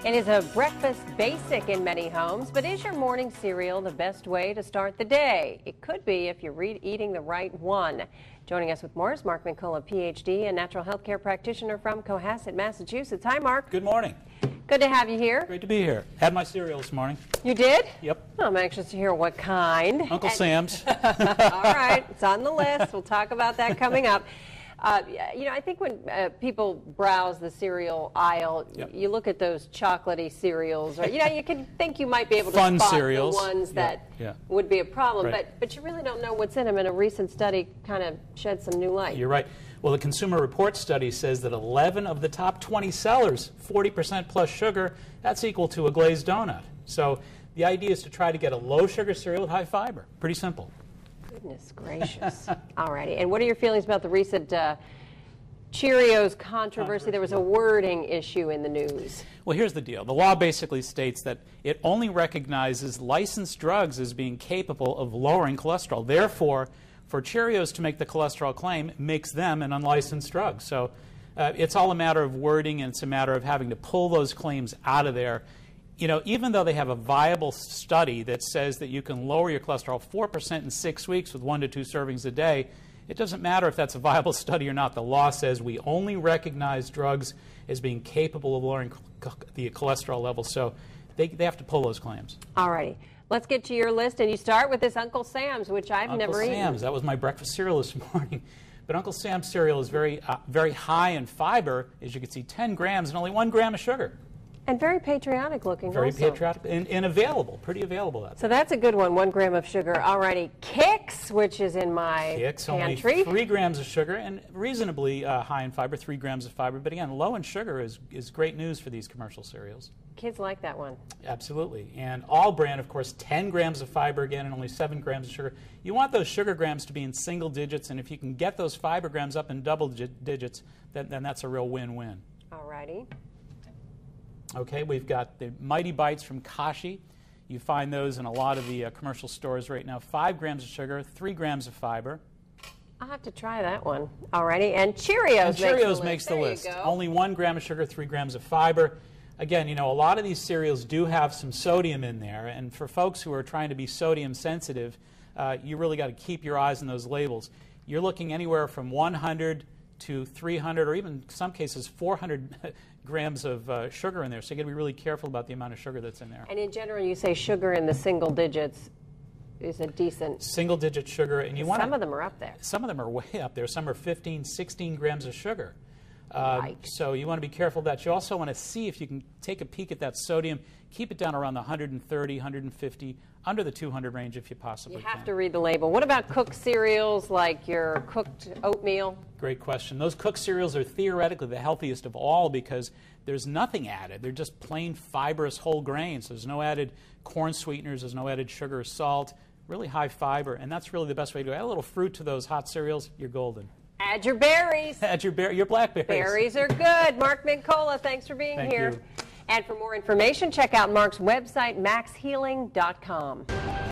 It is a breakfast basic in many homes, but is your morning cereal the best way to start the day? It could be if you're eating the right one. Joining us with more is Mark Mincolla, PhD and natural health care practitioner from Cohasset, Massachusetts. Hi, Mark. Good morning. Good to have you here. Great to be here. Had my cereal this morning. You did? Yep. I'm anxious to hear what kind. Uncle Sam's. All right, it's on the list. We'll talk about that coming up. I think when people browse the cereal aisle, you look at those chocolatey cereals, or you can think you might be able to spot cereals. The ones that would be a problem, right. but you really don't know what's in them. And a recent study kind of shed some new light. You're right. Well, the Consumer Reports study says that 11 of the top 20 sellers, 40% plus sugar, that's equal to a glazed donut. So the idea is to try to get a low sugar cereal with high fiber. Pretty simple. Goodness gracious. All righty. And what are your feelings about the recent Cheerios controversy? There was a wording issue in the news. Well, here's the deal. The law basically states that it only recognizes licensed drugs as being capable of lowering cholesterol. Therefore, for Cheerios to make the cholesterol claim makes them an unlicensed drug. So it's all a matter of wording, and it's a matter of having to pull those claims out of there. You know, even though they have a viable study that says that you can lower your cholesterol 4% in 6 weeks with 1 to 2 servings a day, it doesn't matter if that's a viable study or not. The law says we only recognize drugs as being capable of lowering the cholesterol level, so they have to pull those claims. All righty. Let's get to your list, and you start with this Uncle Sam's, which I've never eaten. Uncle Sam's, that was my breakfast cereal this morning. But Uncle Sam's cereal is very high in fiber, as you can see, 10 grams and only 1 gram of sugar. And very patriotic looking. Very also. patriotic and available, pretty available. So that's a good one, 1 gram of sugar. Alrighty, Kix, which is in my pantry. Only 3 grams of sugar and reasonably high in fiber, 3 grams of fiber. But again, low in sugar is great news for these commercial cereals. Kids like that one. Absolutely. And All Brand, of course, 10 grams of fiber again and only 7 grams of sugar. You want those sugar grams to be in single digits, and if you can get those fiber grams up in double digits, then that's a real win-win. Alrighty. Okay, we've got the Mighty Bites from Kashi. You find those in a lot of the commercial stores right now. 5 grams of sugar, 3 grams of fiber. I'll have to try that one. Alrighty, and Cheerios makes the list. Only 1 gram of sugar, 3 grams of fiber. Again, you know, a lot of these cereals do have some sodium in there, and for folks who are trying to be sodium sensitive, you really got to keep your eyes on those labels. You're looking anywhere from 100 to 300, or even in some cases 400 grams of sugar in there. So you got to be really careful about the amount of sugar that's in there. And in general, you say sugar in the single digits is a decent single-digit sugar, and you want some of them are up there. Some of them are way up there. Some are 15, 16 grams of sugar. So you want to be careful of that. You also want to see if you can take a peek at that sodium. Keep it down around the 130, 150, under the 200 range if you possibly can. You have to read the label. What about cooked cereals like your cooked oatmeal? Great question. Those cooked cereals are theoretically the healthiest of all because there's nothing added. They're just plain fibrous whole grains. There's no added corn sweeteners. There's no added sugar or salt. Really high fiber, and that's really the best way to add a little fruit to those hot cereals. You're golden. Add your berries. Add your blackberries. Berries are good. Mark Mincolla, thanks for being here. Thank you. And for more information, check out Mark's website, maxhealing.com.